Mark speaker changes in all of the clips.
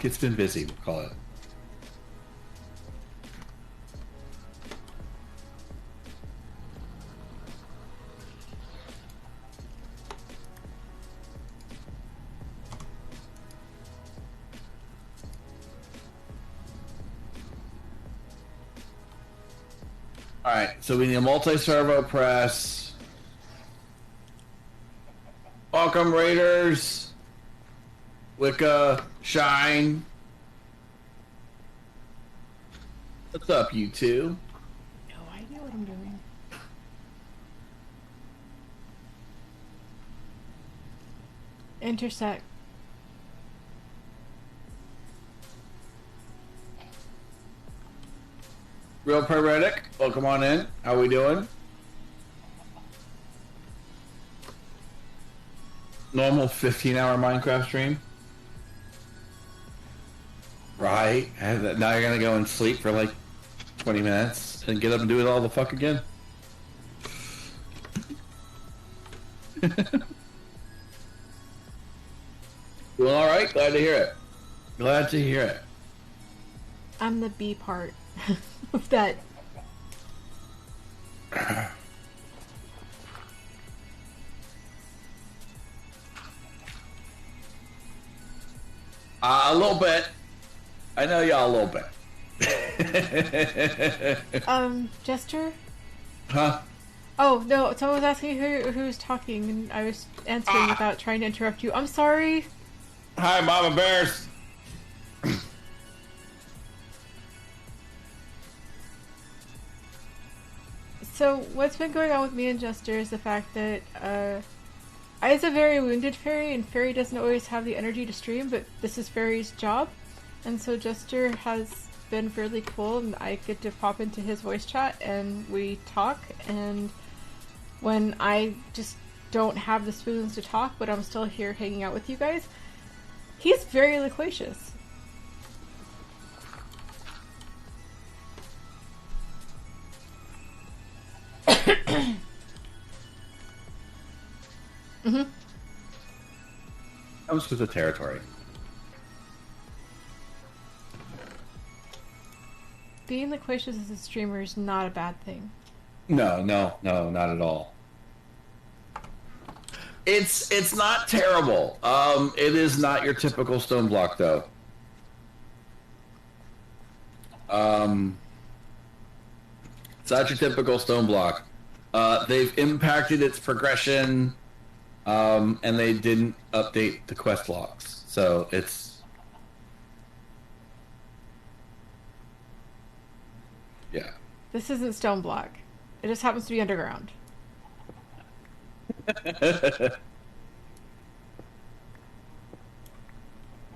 Speaker 1: It's been busy, we'll call it. Alright, so we need a multi-servo press. Welcome, Raiders. Wicca, Shine. What's up, you two?
Speaker 2: No idea what I'm doing. Intersect.
Speaker 1: Real Pyretic, welcome on in. How we doing? Normal 15-hour Minecraft stream. Right. Now you're gonna go and sleep for like 20 minutes and get up and do it all the fuck again. Well, all right. Glad to hear it. Glad to hear it.
Speaker 2: I'm the B part of that.
Speaker 1: A little bit. I know y'all a little bit.
Speaker 2: Jester?
Speaker 1: Huh?
Speaker 2: Oh, no, someone was asking who's talking, and I was answering without trying to interrupt you. I'm sorry.
Speaker 1: Hi, Mama Bears.
Speaker 2: So, what's been going on with me and Jester is the fact that, I is a very wounded fairy, and fairy doesn't always have the energy to stream, but this is fairy's job. And so Jester has been fairly cool, and I get to pop into his voice chat, and we talk, and when I just don't have the spoons to talk, but I'm still here hanging out with you guys, he's very loquacious. Mm-hmm.
Speaker 1: Comes with the territory.
Speaker 2: Being loquacious as a streamer is not a bad thing.
Speaker 1: No, not at all. It's not terrible. It is not your typical stone block, though. It's not your typical stone block. They've impacted its progression, and they didn't update the quest logs, so it's. Yeah.
Speaker 2: This isn't stone block. It just happens to be underground.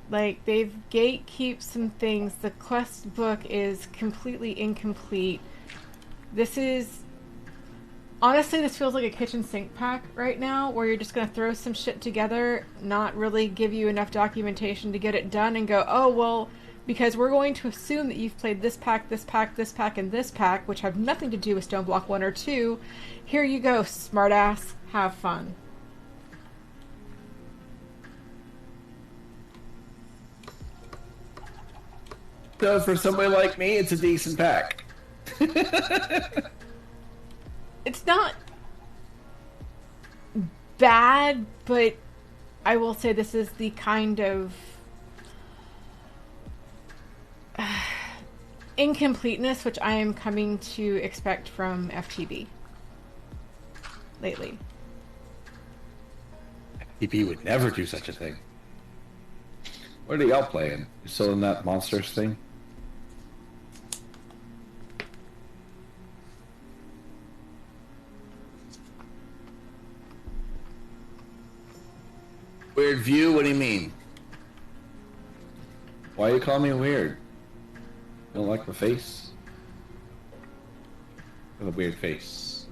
Speaker 2: Like, they've gatekept some things. The quest book is completely incomplete. This is... Honestly, this feels like a kitchen sink pack right now, where you're just going to throw some shit together, not really give you enough documentation to get it done, and go, oh, well, because we're going to assume that you've played this pack, this pack, this pack, and this pack, which have nothing to do with Stone Block 1 or 2. Here you go, smartass. Have fun.
Speaker 1: So for somebody like me, it's a decent pack.
Speaker 2: It's not bad, but I will say this is the kind of incompleteness which I am coming to expect from FTB lately.
Speaker 1: FTB would never do such a thing. What are y'all playing? You still in that monsters thing? Weird view? What do you mean? Why you call me weird? You don't like my face? I have a weird face.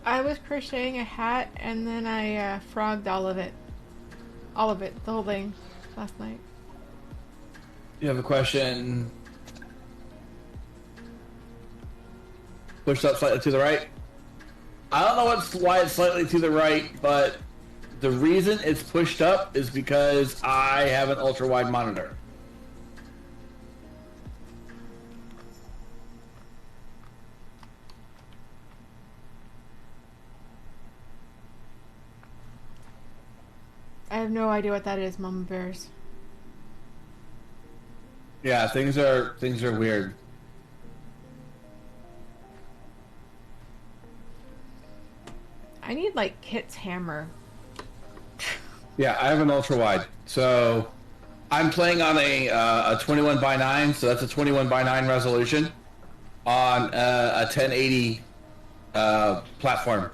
Speaker 2: I was crocheting a hat and then I frogged all of it. All of it. The whole thing. Last night.
Speaker 1: You have a question? Push up slightly to the right. I don't know why it's slightly to the right, but the reason it's pushed up is because I have an ultra wide monitor.
Speaker 2: I have no idea what that is, Mama Bears.
Speaker 1: Yeah, things are weird.
Speaker 2: I need like Kit's hammer.
Speaker 1: Yeah, I have an ultra wide. So I'm playing on a 21 by 9, so that's a 21 by 9 resolution on a 1080 platform.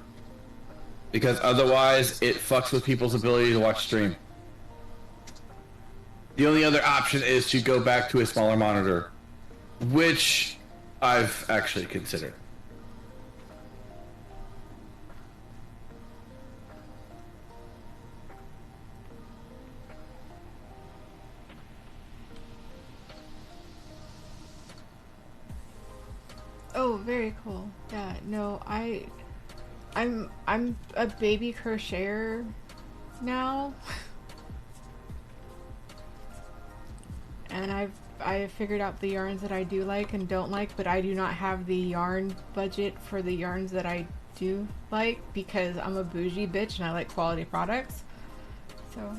Speaker 1: Because otherwise it fucks with people's ability to watch stream. The only other option is to go back to a smaller monitor, which I've actually considered.
Speaker 2: Oh, very cool. Yeah, no, I'm a baby crocheter now. And I've figured out the yarns that I do like and don't like, but I do not have the yarn budget for the yarns that I do like because I'm a bougie bitch and I like quality products. So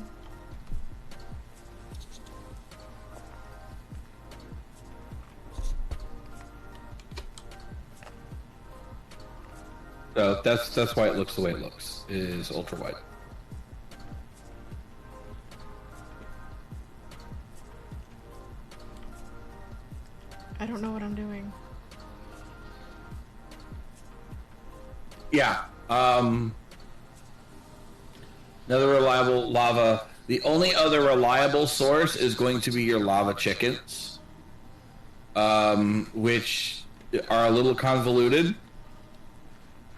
Speaker 1: So that's why it looks the way it looks, is ultra wide.
Speaker 2: I don't know what I'm doing.
Speaker 1: Yeah. Another reliable lava. The only other reliable source is going to be your lava chickens, which are a little convoluted.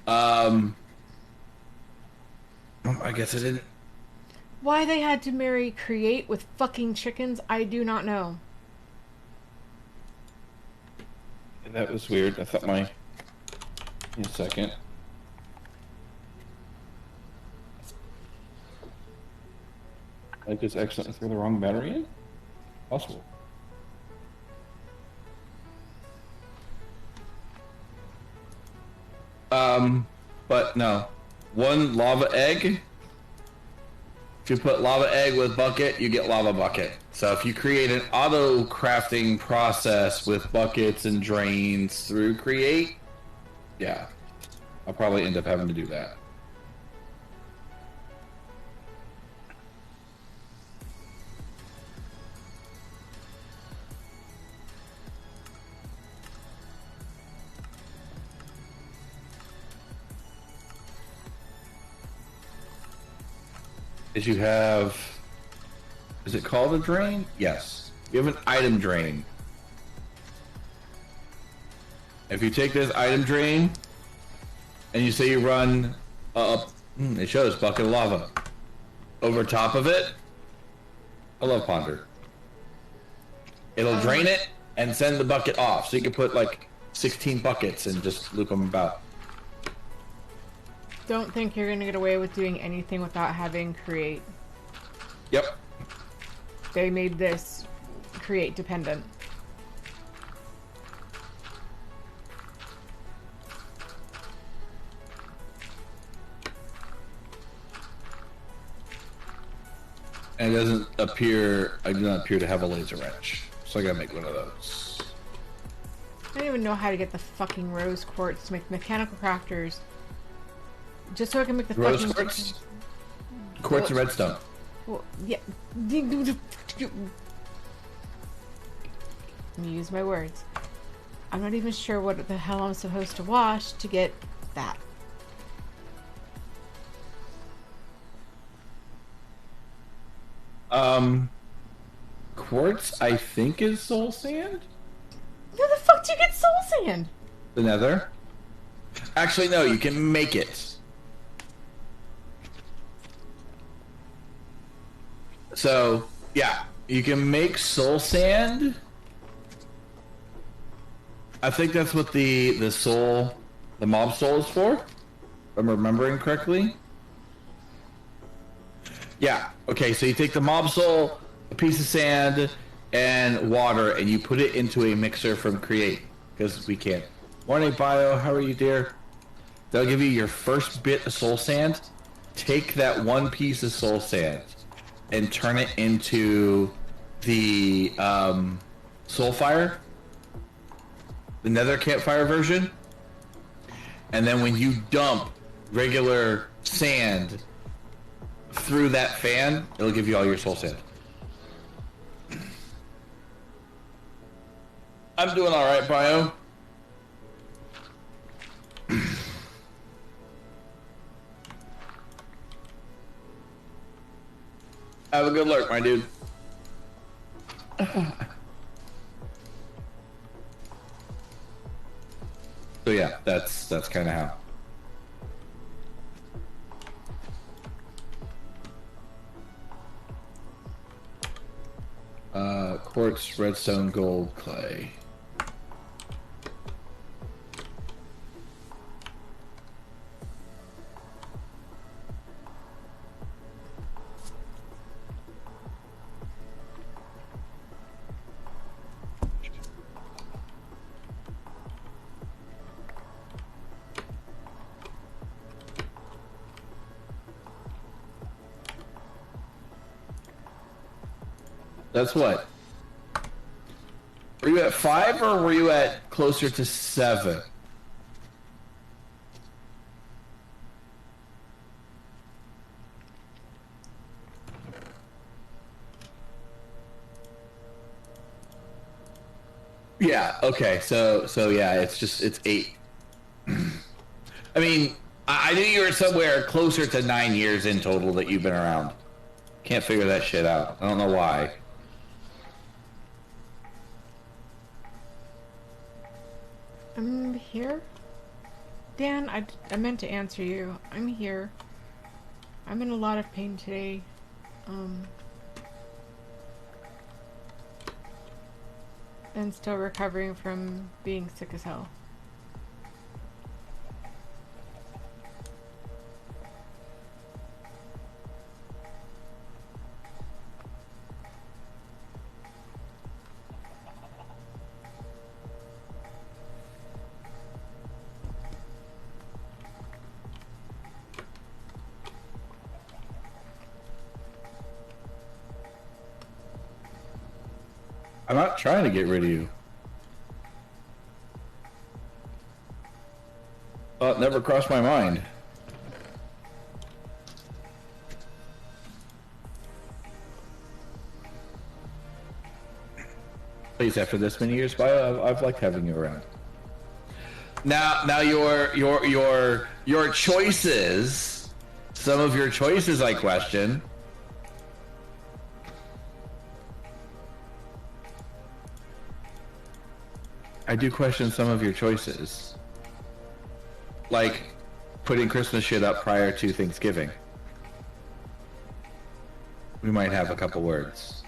Speaker 1: I guess I didn't.
Speaker 2: Why they had to marry create with fucking chickens, I do not know.
Speaker 1: That was weird. I thought my... In a second. I just accidentally threw the wrong battery in? Possible. But no. One lava egg. If you put lava egg with bucket, you get lava bucket. So if you create an auto crafting process with buckets and drains through create, yeah, I'll probably end up having to do that. Is you have, is it called a drain? Yes. You have an item drain. If you take this item drain and you say you run up, it shows bucket of lava. Over top of it, I love Ponder. It'll drain it and send the bucket off. So you can put like 16 buckets and just loop them about.
Speaker 2: Don't think you're gonna get away with doing anything without having create.
Speaker 1: Yep.
Speaker 2: They made this create dependent.
Speaker 1: And it doesn't appear, I do not appear to have a laser wrench. So I gotta make one of those.
Speaker 2: I don't even know how to get the fucking rose quartz to make mechanical crafters. Just so I can make the
Speaker 1: rose
Speaker 2: fucking...
Speaker 1: quartz? Quartz and redstone.
Speaker 2: Well, yeah. Let me use my words. I'm not even sure what the hell I'm supposed to wash to get that.
Speaker 1: Quartz, I think, is soul sand?
Speaker 2: Where the fuck do you get soul sand?
Speaker 1: The nether? Actually, no, you can make it. So, yeah, you can make soul sand. I think that's what the mob soul is for, if I'm remembering correctly. Yeah. Okay, so you take the mob soul, a piece of sand, and water, and you put it into a mixer from Create, because we can't. Morning, Bio. How are you, dear? They'll give you your first bit of soul sand. Take that one piece of soul sand and turn it into the soul fire, the nether campfire version. And then when you dump regular sand through that fan, it'll give you all your soul sand. I'm doing all right, Bio. Have a good lurk, my dude. So yeah, that's kind of how. Quartz, redstone, gold, clay. That's what? Were you at 5 or were you at closer to 7? Yeah, okay, so yeah, it's 8. I mean, I knew you were somewhere closer to 9 years in total that you've been around. Can't figure that shit out. I don't know why.
Speaker 2: I'm here? Dan, I meant to answer you. I'm here. I'm in a lot of pain today. And still recovering from being sick as hell.
Speaker 1: I'm not trying to get rid of you. Thought never crossed my mind. Please, after this many years, Bio, I've liked having you around. Now your choices, some of your choices I question. I do question some of your choices. Like putting Christmas shit up prior to Thanksgiving. We might have a couple words.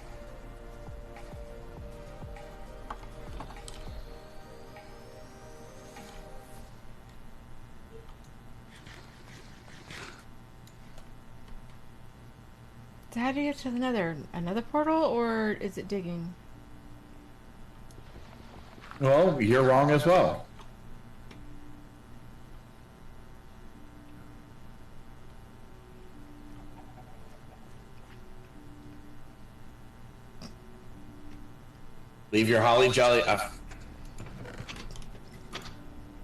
Speaker 2: So how do you get to another portal, or is it digging?
Speaker 1: Well, you're wrong as well. Leave your holly jolly.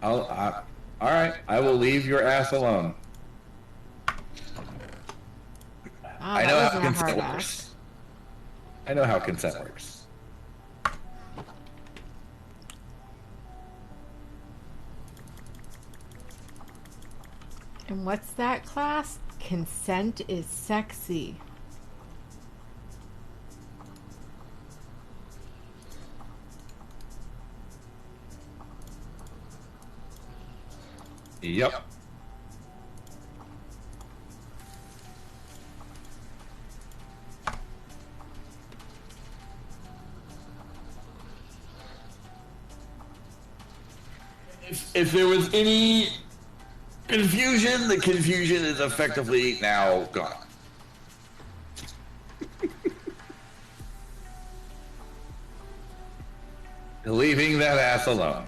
Speaker 1: All right. I will leave your ass alone. I know how consent works. I know how consent works.
Speaker 2: And what's that class? Consent is sexy.
Speaker 1: Yep. If there was any confusion, the confusion is effectively now gone. leaving that ass alone.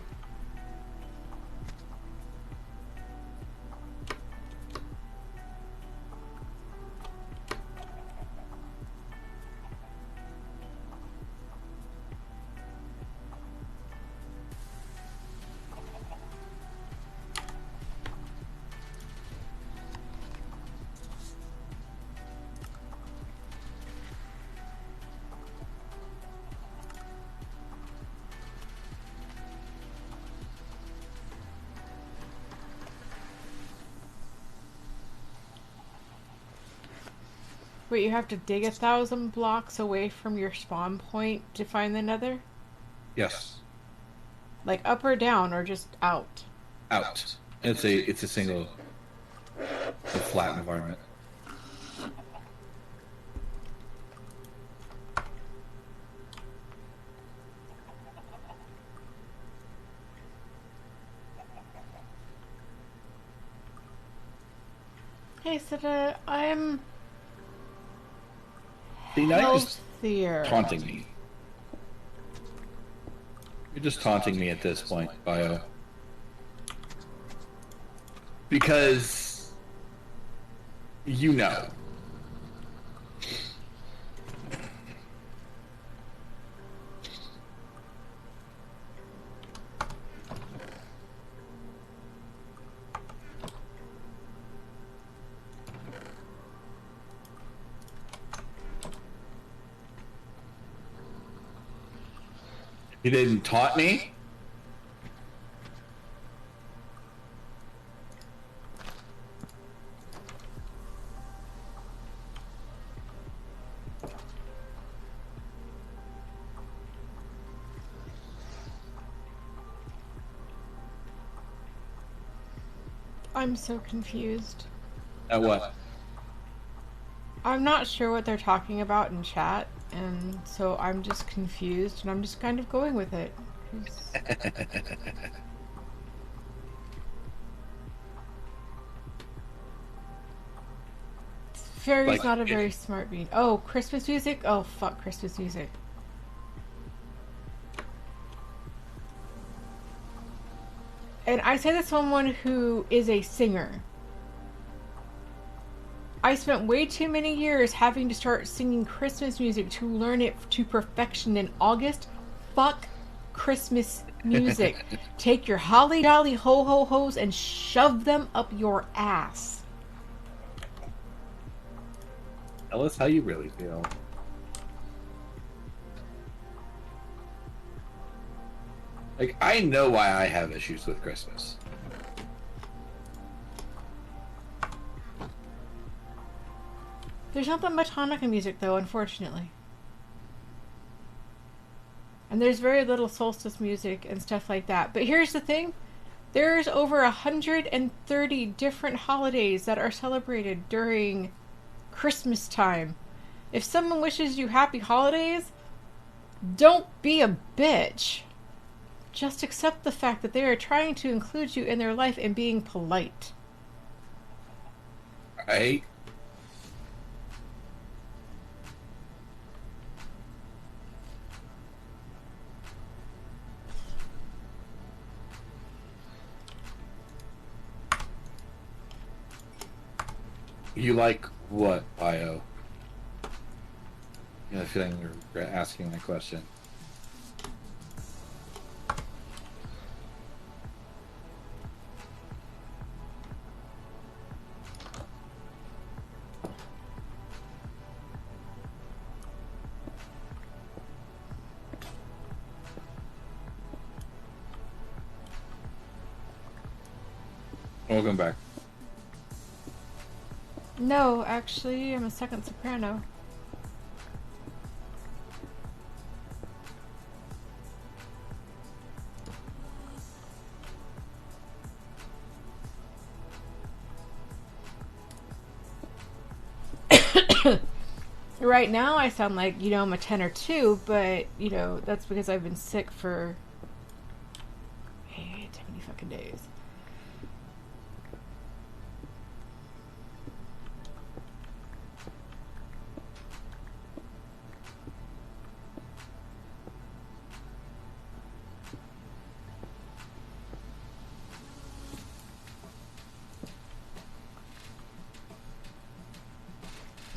Speaker 2: Wait, you have to dig 1,000 blocks away from your spawn point to find the nether?
Speaker 1: Yes.
Speaker 2: Like up or down, or just out?
Speaker 1: Out. It's a single, a flat environment.
Speaker 2: Hey, Sita, I'm
Speaker 1: See, now you're just
Speaker 2: healthier.
Speaker 1: taunting me. You're just taunting me at this point, Bio. Because you know. You didn't taunt me?
Speaker 2: I'm so confused.
Speaker 1: At what?
Speaker 2: I'm not sure what they're talking about in chat, and so I'm just confused, and I'm just kind of going with it. Fairy's
Speaker 1: Like,
Speaker 2: not a very smart being. Oh, Christmas music? Oh, fuck Christmas music. And I say this someone who is a singer. I spent way too many years having to start singing Christmas music to learn it to perfection in August. Fuck Christmas music. Take your holly dolly ho ho ho's and shove them up your ass.
Speaker 1: Tell us how you really feel. Like, I know why I have issues with Christmas.
Speaker 2: There's not that much Hanukkah music, though, unfortunately. And there's very little solstice music and stuff like that. But here's the thing. There's over 130 different holidays that are celebrated during Christmas time. If someone wishes you happy holidays, don't be a bitch. Just accept the fact that they are trying to include you in their life and being polite.
Speaker 1: Right? You like what, Bio? I have a feeling you're asking that question. Welcome back.
Speaker 2: No, actually, I'm a second soprano. Right now, I sound like, I'm a tenor too, but, that's because I've been sick for too many fucking days.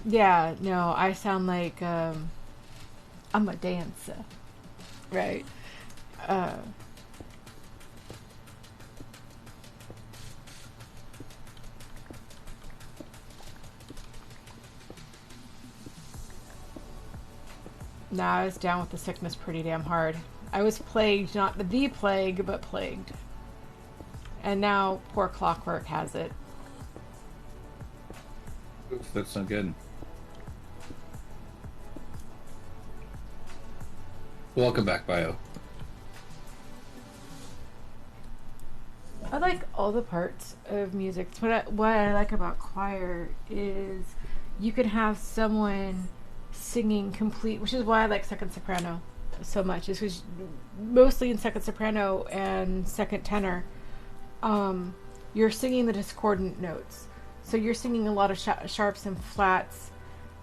Speaker 2: Yeah, no, I sound like I'm a dancer, right? Uh, nah, I was down with the sickness pretty damn hard. I was plagued, not the plague, but plagued. And now poor Clockwork has it.
Speaker 1: Oof, that's not good. Welcome back, Bio.
Speaker 2: I like all the parts of music. What I like about choir is you can have someone singing complete, which is why I like second soprano so much. Is because mostly in second soprano and second tenor, you're singing the discordant notes. So you're singing a lot of sharps and flats,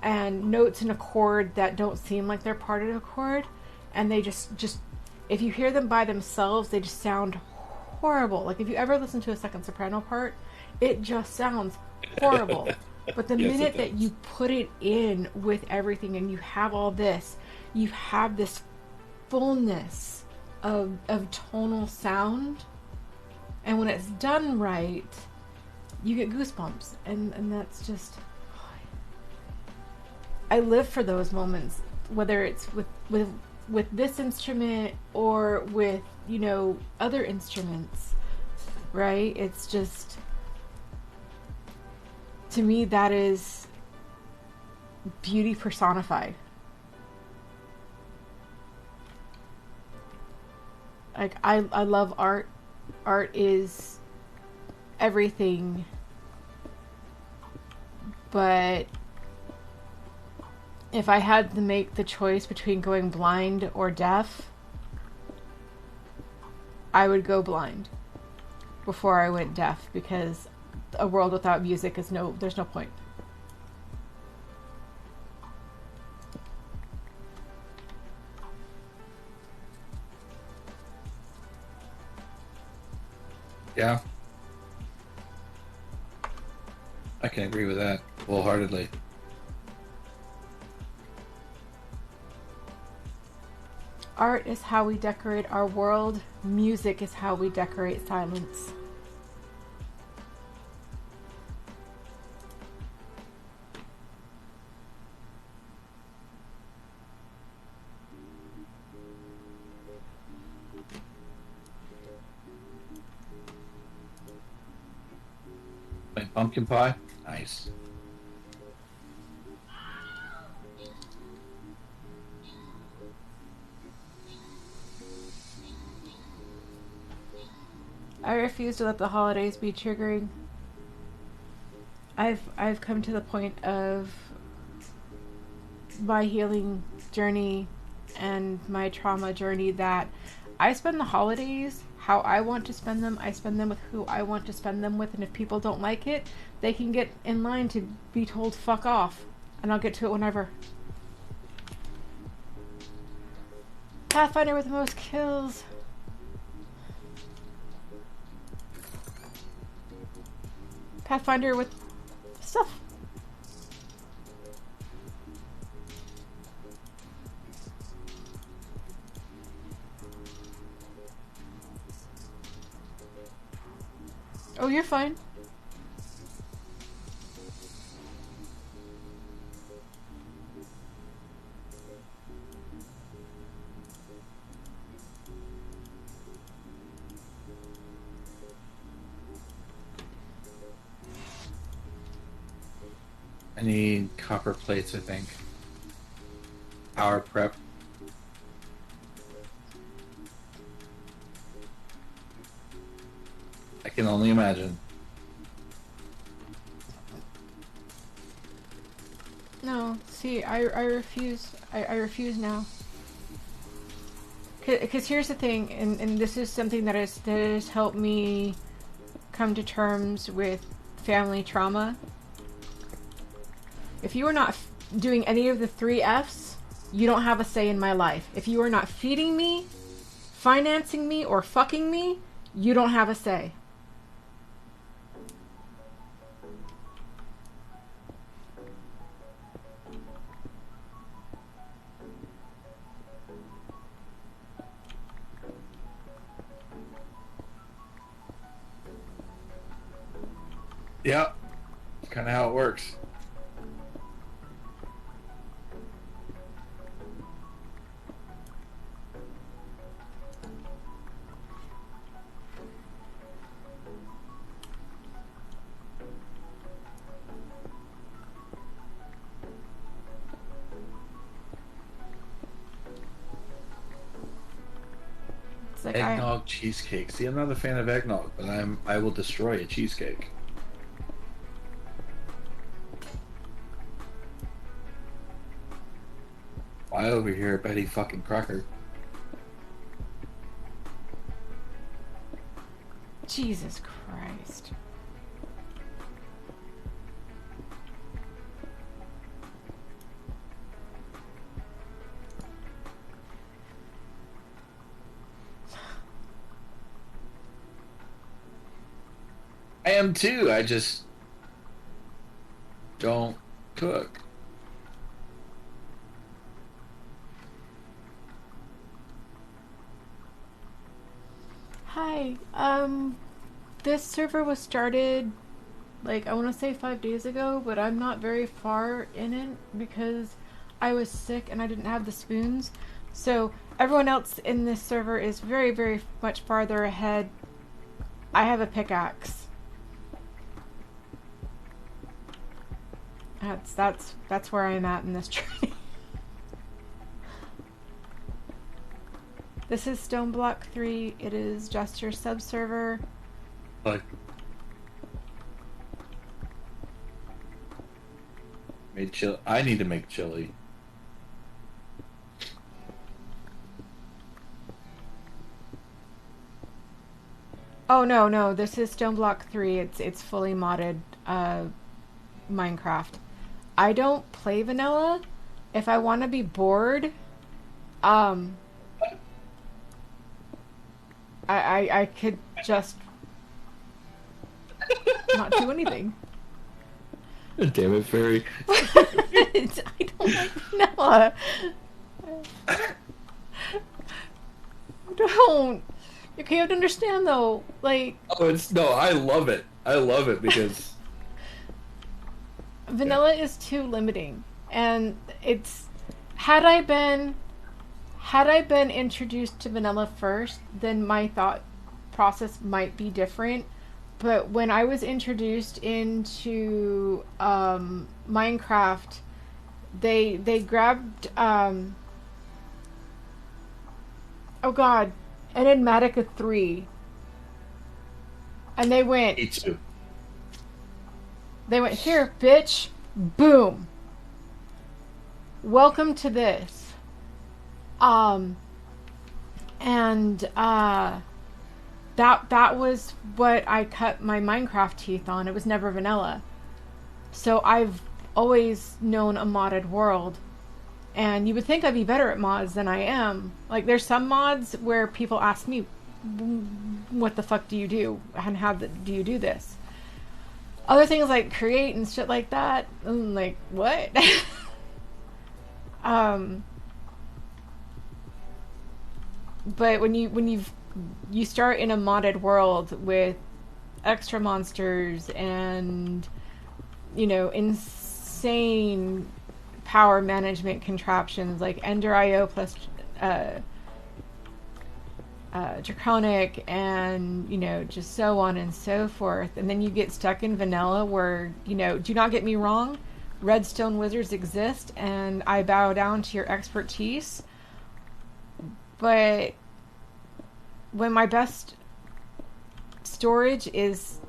Speaker 2: and notes in a chord that don't seem like they're part of a chord, and they just if you hear them by themselves, they just sound horrible. Like if you ever listen to a second soprano part, it just sounds horrible. But the
Speaker 1: Yes,
Speaker 2: minute
Speaker 1: it
Speaker 2: that
Speaker 1: does.
Speaker 2: you put it in with everything and you have all this, you have this fullness of tonal sound, and when it's done right, you get goosebumps, and that's just, I live for those moments, whether it's with this instrument or with, you know, other instruments, right? It's just, to me, that is beauty personified. Like, I love art. Art is everything, but if I had to make the choice between going blind or deaf, I would go blind before I went deaf, because a world without music is there's no point.
Speaker 1: Yeah, I can agree with that wholeheartedly.
Speaker 2: Art is how we decorate our world. Music is how we decorate silence.
Speaker 1: Like pumpkin pie? Nice.
Speaker 2: I refuse to let the holidays be triggering. I've come to the point of my healing journey and my trauma journey that I spend the holidays how I want to spend them. I spend them with who I want to spend them with, and if people don't like it, they can get in line to be told fuck off, and I'll get to it whenever. Pathfinder with the most kills. Pathfinder with stuff. Oh, you're fine.
Speaker 1: I need copper plates, I think. Power prep. I can only imagine.
Speaker 2: No, see, I refuse. I refuse now. Because here's the thing, and this is something that has helped me come to terms with family trauma. If you are not doing any of the 3 Fs, you don't have a say in my life. If you are not feeding me, financing me, or fucking me, you don't have a say.
Speaker 1: Yeah, kind of how it works.
Speaker 2: It's like
Speaker 1: Eggnog cheesecake. See, I'm not a fan of eggnog, but I will destroy a cheesecake. Why over here, Betty fucking Crocker?
Speaker 2: Jesus Christ.
Speaker 1: I am too. I just don't cook.
Speaker 2: Hi. This server was started, like, I want to say 5 days ago, but I'm not very far in it because I was sick and I didn't have the spoons. So everyone else in this server is very, very much farther ahead. I have a pickaxe. That's where I'm at in this journey. This is Stone Block 3. It is just your sub-server.
Speaker 1: Like, made chili. I need to make chili.
Speaker 2: Oh no, this is Stone Block 3. It's fully modded Minecraft. I don't play vanilla. If I want to be bored, I could just not do anything.
Speaker 1: Damn it, Fairy.
Speaker 2: I don't like vanilla. Don't. You can't understand though. Like,
Speaker 1: Oh, no. I love it. I love it because
Speaker 2: vanilla is too limiting, and it's had I been introduced to vanilla first, then my thought process might be different. But when I was introduced into Minecraft, they grabbed oh god, Enigmatica 3, and they went.
Speaker 1: me too.
Speaker 2: They went, here, bitch, boom. Welcome to this. That was what I cut my Minecraft teeth on. It was never vanilla. So I've always known a modded world. And you would think I'd be better at mods than I am. Like, there's some mods where people ask me, what the fuck do you do? And how do you do this? Other things like create and shit like that, I'm like, what? But when you start in a modded world with extra monsters and, you know, insane power management contraptions like Ender IO plus Draconic, and, you know, just so on and so forth, and then you get stuck in vanilla where, you know, do not get me wrong, redstone wizards exist and I bow down to your expertise, but when my best storage is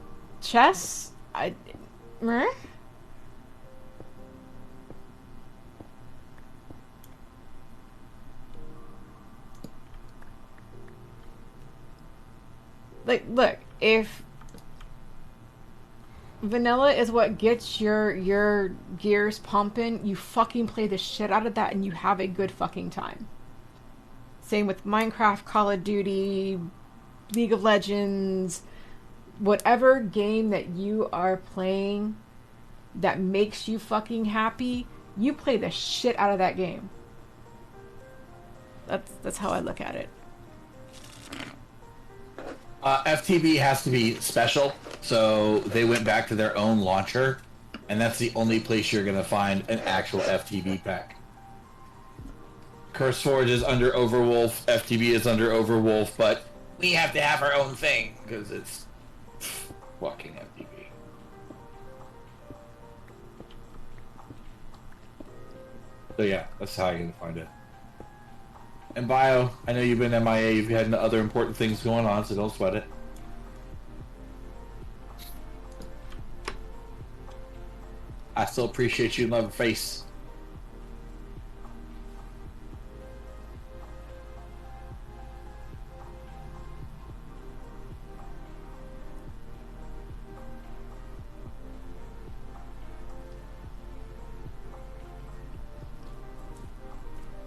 Speaker 2: chests, meh? Like, look, if vanilla is what gets your gears pumping, you fucking play the shit out of that and you have a good fucking time. Same with Minecraft, Call of Duty, League of Legends, whatever game that you are playing that makes you fucking happy, you play the shit out of that game. That's how I look at it.
Speaker 1: FTB has to be special. So they went back to their own launcher, and that's the only place you're going to find an actual FTB pack. CurseForge is under Overwolf, FTB is under Overwolf, but we have to have our own thing because it's fucking FTB. So yeah, that's how you're going to find it. And Bio, I know you've been MIA, you've had other important things going on, so don't sweat it. I still appreciate you and love your face.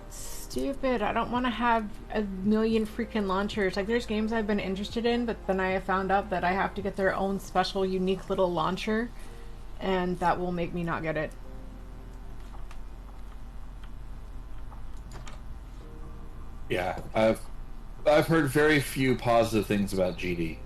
Speaker 2: Stupid. I don't want to have a million freaking launchers. Like, there's games I've been interested in, but then I have found out that I have to get their own special, unique little launcher, and that will make me not get it.
Speaker 1: Yeah, I've heard very few positive things about GD.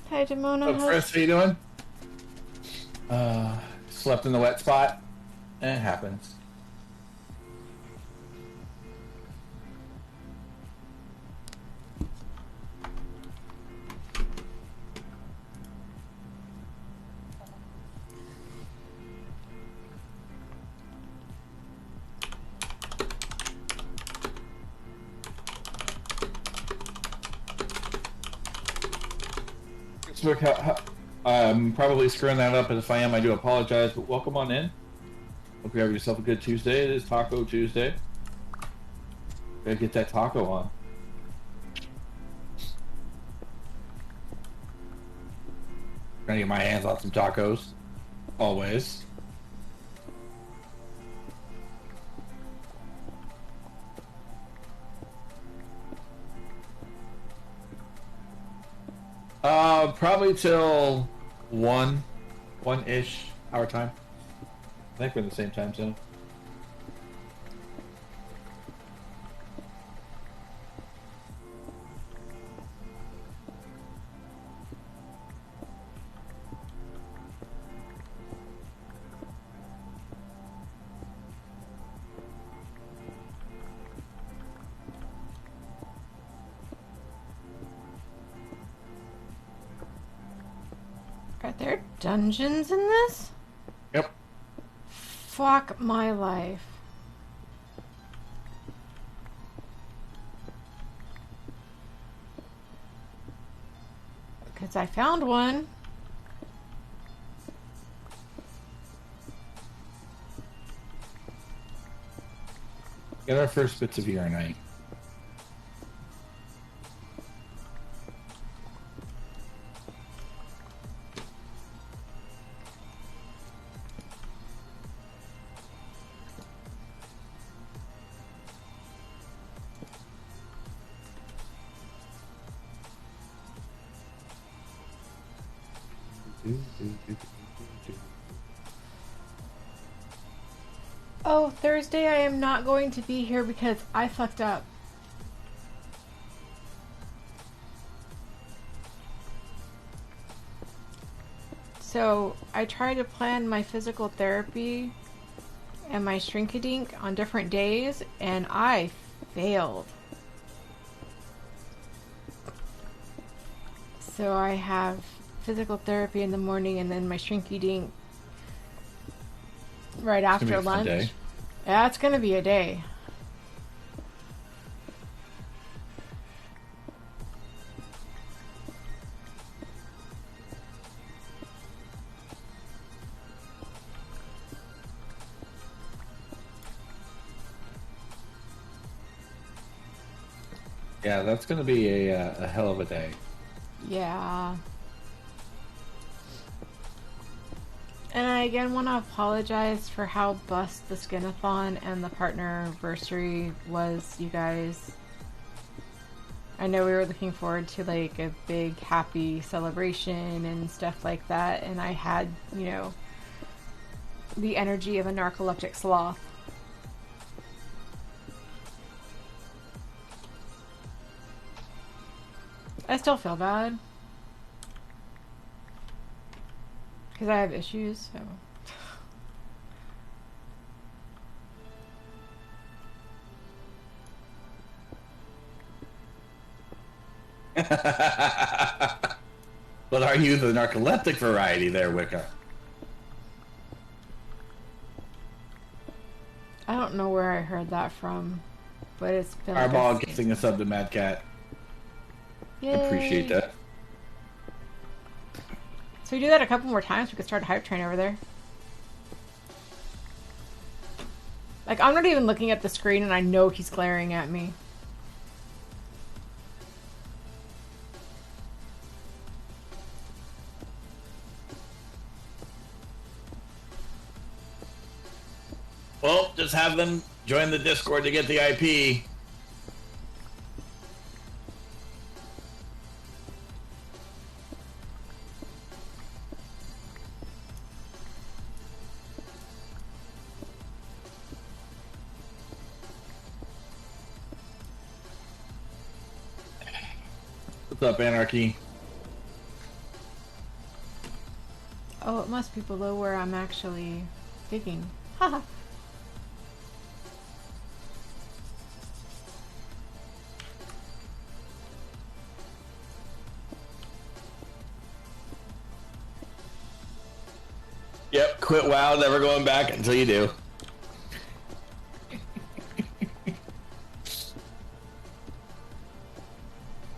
Speaker 2: Hi, Demona.
Speaker 1: What's up, Chris? How you doing? Slept in the wet spot. It happens. I'm probably screwing that up, and if I am, I do apologize, but welcome on in. Hope you have yourself a good Tuesday. It is Taco Tuesday. Gotta get that taco on. Trying to get my hands on some tacos. Always. Probably till 1-ish our time. I think we're in the same time zone.
Speaker 2: Are there dungeons in this?
Speaker 1: Yep.
Speaker 2: Fuck my life. Because I found one.
Speaker 1: Get our first bits of your night.
Speaker 2: Oh, Thursday I am not going to be here because I fucked up. So I tried to plan my physical therapy and my shrinkadink on different days, and I failed. So I have physical therapy in the morning and then my shrinky-dink right after lunch. Day. Yeah, it's gonna be a day.
Speaker 1: Yeah, that's gonna be a hell of a day.
Speaker 2: Yeah. And I again want to apologize for how bust the Skinathon and the partner anniversary was, you guys. I know we were looking forward to like a big happy celebration and stuff like that, and I had, you know, the energy of a narcoleptic sloth. I still feel bad. Because I have issues, so...
Speaker 1: But are you the narcoleptic variety there, Wicca?
Speaker 2: I don't know where I heard that from, but it's been like
Speaker 1: Arball gifting a sub to Mad Cat.
Speaker 2: Yay.
Speaker 1: Appreciate that.
Speaker 2: So we do that a couple more times, we could start a hype train over there. Like, I'm not even looking at the screen and I know he's glaring at me.
Speaker 1: Well, just have them join the Discord to get the IP. What's up, Anarchy?
Speaker 2: Oh, it must be below where I'm actually digging. Haha.
Speaker 1: Yep, quit WoW, never going back until you do.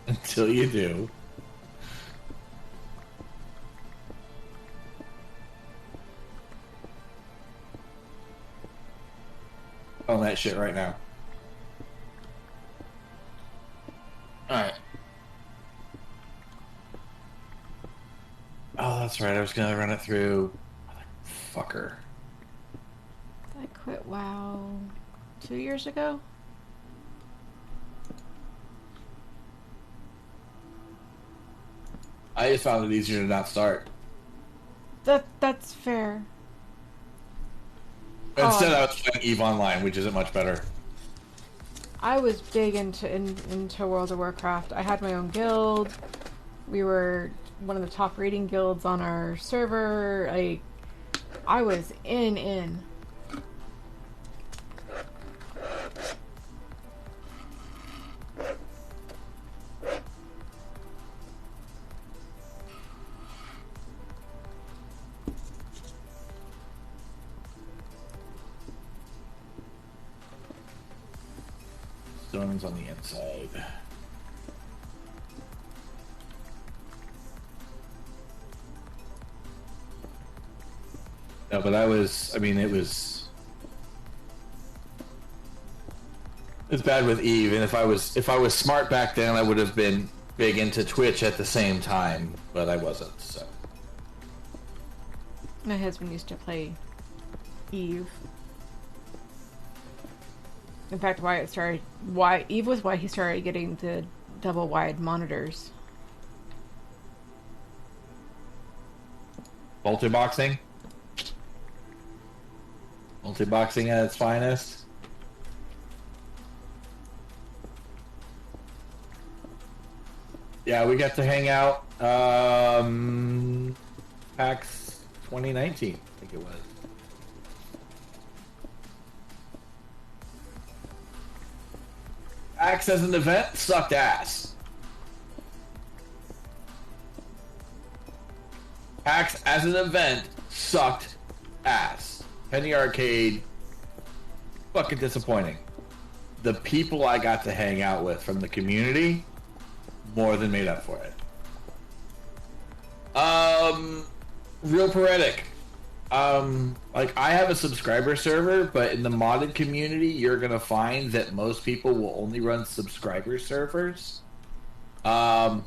Speaker 1: Until you do. On that shit right now. Alright. Oh, that's right, I was gonna run it through... Fucker.
Speaker 2: I quit WoW 2 years ago?
Speaker 1: I just found it easier to not start.
Speaker 2: That's fair.
Speaker 1: Instead, I was playing EVE Online, which isn't much better.
Speaker 2: I was big into World of Warcraft. I had my own guild. We were one of the top rating guilds on our server. I was in.
Speaker 1: Stone's on the inside. No, but I mean, it's bad with Eve, and if I was smart back then, I would have been big into Twitch at the same time, but I wasn't, so.
Speaker 2: My husband used to play Eve. In fact, Eve was why he started getting the double wide monitors.
Speaker 1: Multi-boxing? Multi-boxing at its finest? Yeah, we got to hang out, PAX 2019, I think it was. PAX as an event sucked ass. PAX as an event sucked ass. Penny Arcade, fucking disappointing. The people I got to hang out with from the community more than made up for it. Real Paretic. Like I have a subscriber server, but in the modded community, you're gonna find that most people will only run subscriber servers. Just